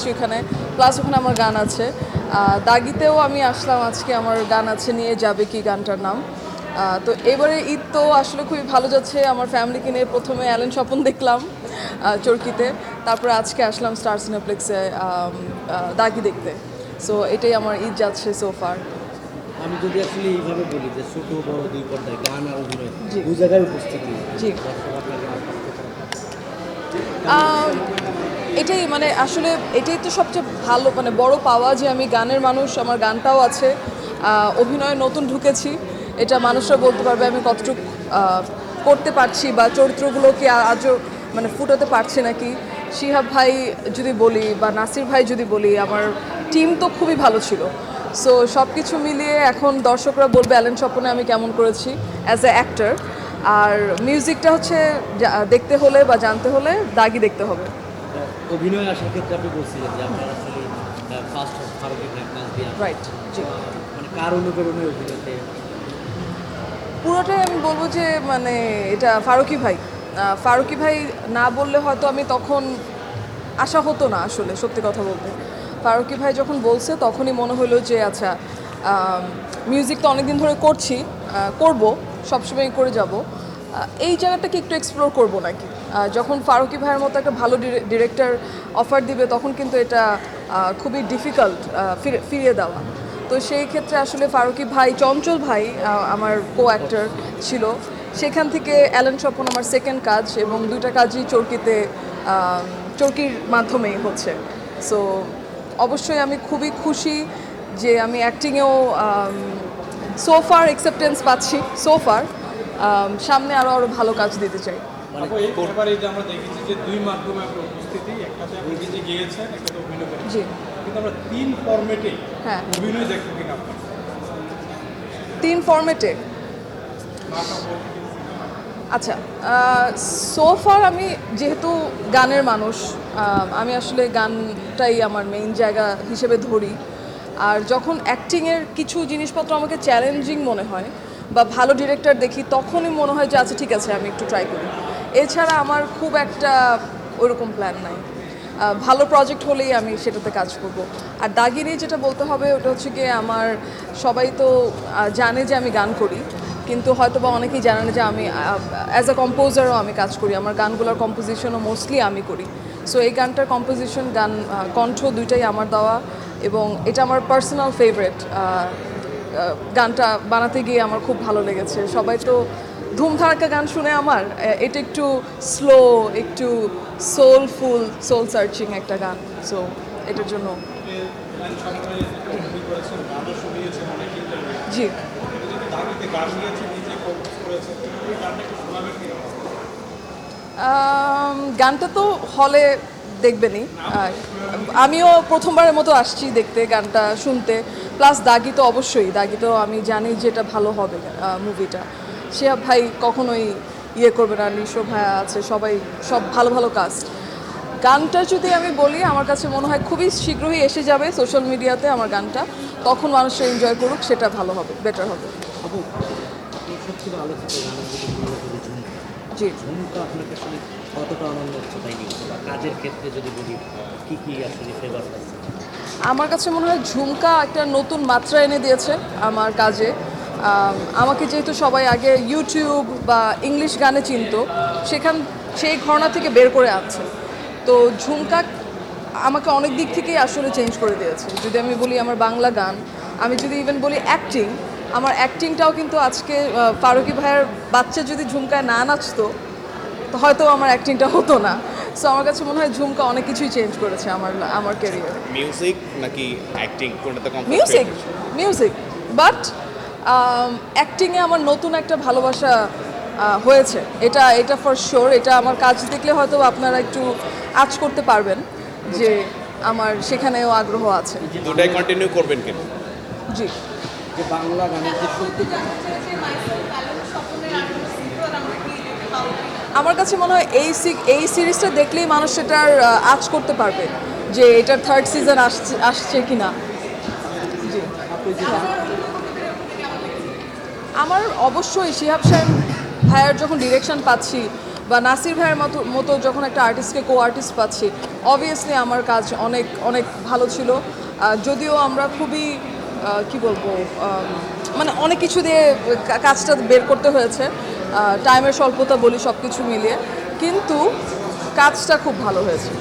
করেছি ওখানে, প্লাস ওখানে আমার গান আছে। দাগিতেও আমি আসলাম আজকে, আমার গান আছে নিয়ে যাবে কি গানটার নাম। তো এবারে ঈদ তো আসলে খুবই ভালো যাচ্ছে, আমার ফ্যামিলিকে নিয়ে প্রথমে অ্যালেন স্বপন দেখলাম চরকিতে, তারপরে আজকে আসলাম স্টার সিনেপ্লেক্সে দাগি দেখতে। সো এটাই আমার ঈদ যাচ্ছে সোফার। আমি যদি আসলে এইভাবে বলি যে ছোট বড় দুই পর্দায় গান আর অভিনয় দুই জায়গায় উপস্থিতি, জি, এটাই মানে আসলে এটাই তো সবচেয়ে ভালো মানে বড় পাওয়া যে আমি গানের মানুষ, আমার গানটাও আছে, অভিনয়ে নতুন ঢুকেছি, এটা মানুষরা বলতে পারবে আমি কতটুকু করতে পারছি বা চরিত্রগুলোকে আজও মানে ফুটাতে পারছি নাকি। শিহাব ভাই যদি বলি বা নাসির ভাই যদি বলি, আমার টিম তো খুবই ভালো ছিল। সো সব কিছু মিলিয়ে এখন দর্শকরা বলবে অ্যালেন স্বপনে আমি কেমন করেছি অ্যাজ এ অ্যাক্টর। আর মিউজিকটা হচ্ছে দেখতে হলে বা জানতে হলে দাগি দেখতে হবে। অভিনয় আসার ক্ষেত্রে আপনি বলছিলেন যে আপনার আসলে ফার্স্ট ফারুকী ভাই পাঁচ দিয়ে রাইট, জি। মানে কার অনুকরণে অভিনয়তে পুরোটাই আমি বলবো যে মানে এটা ফারুকী ভাই। ফারুকী ভাই না বললে হয়তো আমি তখন আশা হতো না আসলে, সত্যি কথা বলতে। ফারুকী ভাই যখন বলছে তখনই মনে হলো যে আচ্ছা, মিউজিক তো অনেকদিন ধরে করছি, করব, সবসময় করে যাব, এই জায়গাটাকে একটু এক্সপ্লোর করব নাকি। যখন ফারুকী ভাইয়ের মতো একটা ভালো ডিরেক্টর অফার দিবে তখন কিন্তু এটা খুবই ডিফিকাল্ট ফিরিয়ে দেওয়া। তো সেই ক্ষেত্রে আসলে ফারুকী ভাই, চঞ্চল ভাই আমার কো অ্যাক্টর ছিল, সেখান থেকে অ্যালেন স্বপন আমার সেকেন্ড কাজ, এবং দুইটা কাজই চরকিতে চরকির মাধ্যমেই হচ্ছে। সো অবশ্যই আমি খুবই খুশি যে আমি অ্যাক্টিংয়েও সোফার অ্যাকসেপ্টেন্স পাচ্ছি, সোফার সামনে আরও ভালো কাজ দিতে চাই। আপু এবারে যে আমরা দেখেছি যে দুই মাধ্যমে আপনার উপস্থিতি, একটাতে আপনি নিজে গিয়েছেন, একটাতে অভিনয় করেছেন, জি, কিন্তু আমরা তিন ফরম্যাটে হ্যাঁ, অভিনয় দেখবো কিনা আপনার 3 ফরম্যাটে। আচ্ছা, সোফার আমি যেহেতু গানের মানুষ, আমি আসলে গানটাই আমার মেইন জায়গা হিসেবে ধরি। আর যখন অ্যাক্টিংয়ের কিছু জিনিসপত্র আমাকে চ্যালেঞ্জিং মনে হয় বা ভালো ডিরেক্টর দেখি, তখনই মনে হয় যে আচ্ছা ঠিক আছে আমি একটু ট্রাই করি। এছাড়া আমার খুব একটা ওইরকম প্ল্যান নাই। ভালো প্রজেক্ট হলেই আমি সেটাতে কাজ করব। আর দাগিনী যেটা বলতে হবে ওটা হচ্ছে গিয়ে আমার, সবাই তো জানে যে আমি গান করি, কিন্তু হয়তো বা অনেকেই জানে না যে আমি অ্যাজ আ কম্পোজারও আমি কাজ করি, আমার গানগুলোর কম্পোজিশনও মোস্টলি আমি করি। সো এই গানটার কম্পোজিশন, গান, কণ্ঠ দুইটাই আমার দেওয়া, এবং এটা আমার পার্সোনাল ফেভারেট। গানটা বানাতে গিয়ে আমার খুব ভালো লেগেছে। সবাই তো ধুমধারাক্কা গান শুনে আমার, এটা একটু স্লো, একটু সোলফুল, সোল সার্চিং একটা গান। সো এটার জন্য জি, গানটা তো হলে দেখবেনই। আমিও প্রথমবারের মতো আসছি দেখতে, গানটা শুনতে, প্লাস দাগি তো অবশ্যই, দাগি তো আমি জানি যে এটা ভালো হবে মুভিটা। শিহাব ভাই কখনোই ইয়ে করবে না, নিশো ভাইয়া আছে, সবাই, সব ভালো ভালো কাস্ট। গানটা যদি আমি বলি, আমার কাছে মনে হয় খুবই শীঘ্রই এসে যাবে সোশ্যাল মিডিয়াতে আমার গানটা, তখন মানুষরা এনজয় করুক, সেটা ভালো হবে, বেটার হবে। আপু আপনি সবচেয়ে আলোচিত গানের যদি বলি ঝুমকা, জি, ঝুমকা আপনাকে আসলে কতটা আনন্দ হচ্ছে তাই দিচ্ছে বা কাজের ক্ষেত্রে যদি বলি কী কী আসলে ফেভার পাচ্ছে? আমার কাছে মনে হয় ঝুমকা একটা নতুন মাত্রা এনে দিয়েছে আমার কাজে। আমাকে যেহেতু সবাই আগে ইউটিউব বা ইংলিশ গানে চিনতো, সেই ঘরানা থেকে বের করে আনছে। তো ঝুমকা আমাকে অনেক দিক থেকেই আসলে চেঞ্জ করে দিয়েছে। যদি আমি বলি আমার বাংলা গান, আমি যদি ইভেন বলি অ্যাক্টিং, আমার অ্যাক্টিংটাও কিন্তু আজকে ফারুকী ভাইয়ের বাচ্চা যদি ঝুমকায় না নাচতো, তো হয়তো আমার অ্যাক্টিংটা হতো না। সো আমার কাছে মনে হয় ঝুমকা অনেক কিছুই চেঞ্জ করেছে আমার ক্যারিয়ার। মিউজিক নাকি অ্যাক্টিং কোনটাতে কম? মিউজিক, মিউজিক, বাট অ্যাক্টিংয়ে আমার নতুন একটা ভালোবাসা হয়েছে, এটা এটা ফর শিওর। এটা আমার কাজ দেখলে হয়তো আপনারা একটু আঁচ করতে পারবেন যে আমার সেখানেও আগ্রহ আছে। দুটাই কন্টিনিউ করবেন কেন? জি, যে বাংলা গানের যে শিল্পী, আমার কাছে মনে হয় এই সিরিজটা দেখলেই মানুষ সেটার আঁচ করতে পারবে যে এটার থার্ড সিজন আসছে কি না। জি, আপনি যে আমার অবশ্যই শিহাব সাহেব ভাইয়ার যখন ডিরেকশন পাচ্ছি বা নাসির ভাইয়ের মতো মতো যখন একটা আর্টিস্টকে কো আর্টিস্ট পাচ্ছি, অবভিয়াসলি আমার কাজ অনেক অনেক ভালো ছিল। যদিও আমরা খুবই কি বলবো, মানে অনেক কিছু দিয়ে কাজটা বের করতে হয়েছে, টাইমের স্বল্পতা বলি সব কিছু মিলিয়ে, কিন্তু কাজটা খুব ভালো হয়েছে।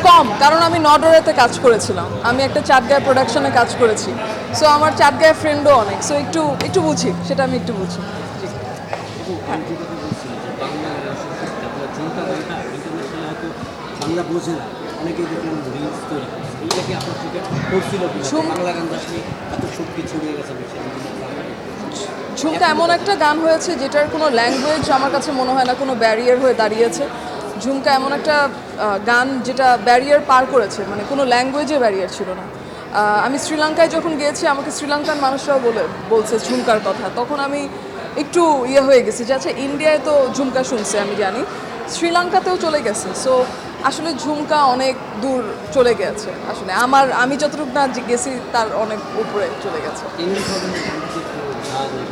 কম, কারণ আমি নডরেতে কাজ করেছিলাম, আমি একটা চাটগাঁয় প্রোডাকশনে কাজ করেছি, সো আমার চাটগাঁয় ফ্রেন্ডও অনেক, সো একটু একটু বুঝি, সেটা আমি একটু বুঝি। আমি যে কথা বলছিলাম যে বাংলা আপনার ঝুমকা গানটা ইন্টারন্যাশনাল হয়তো বাংলা বোঝে না, অনেকেই দেখলাম রিলস তৈরি করছে, এইটাকে আপনার চোখে পড়ছিল বাংলা গান আসলে এত শক্তি ছড়িয়ে গেছে বিশ্বের বিভিন্ন প্রান্তে? ঝুমকা এমন একটা গান হয়েছে যেটার কোনো ল্যাঙ্গুয়েজ আমার কাছে মনে হয় না কোনো ব্যারিয়ার হয়ে দাঁড়িয়েছে। ঝুমকা এমন একটা গান যেটা ব্যারিয়ার পার করেছে, মানে কোনো ল্যাঙ্গুয়েজে ব্যারিয়ার ছিল না। আমি শ্রীলঙ্কায় যখন গিয়েছি, আমাকে শ্রীলঙ্কার মানুষরাও বলছে ঝুমকার কথা, তখন আমি একটু হয়ে গেছি যে আচ্ছা, ইন্ডিয়ায় তো ঝুমকা শুনছে আমি জানি, শ্রীলঙ্কাতেও চলে গেছে, সো আসলে ঝুমকা অনেক দূর চলে গেছে। আসলে আমি যতটুকু না গেছি তার অনেক উপরে চলে গেছে। ইংলিশ হবে না, গানটা একটু গাওয়া যায়।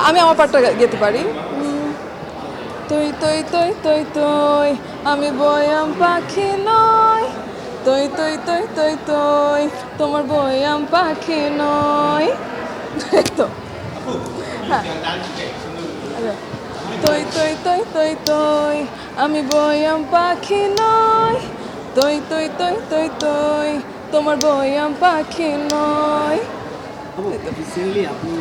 আমি আমার পার্টটা গেতে পারি। তুই তুই তুই তুই তুই আমি বয়াম পাখি নয়, তুই তুই তুই তুই তুই তোমার বয়াম পাখি নয়, তো হ্যাঁ, তুই তুই তুই তুই তুই আমি বয়াম পাখি নয়, তুই তুই তুই তুই তুই তোমার বয়াম পাখি নয়। রিসেন্টলি আপনি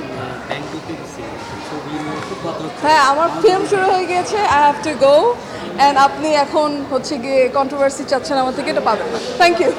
ব্যাংককে গেছিলেন, ছবি নিয়ে খুব কথা হচ্ছে। হ্যাঁ, আমার ফিল্ম শুরু হয়ে গিয়েছে, I have to go, and আপনি এখন হচ্ছে গিয়ে কন্ট্রোভার্সি চাচ্ছেন আমার থেকে, এটা পাবেন না। Thank you.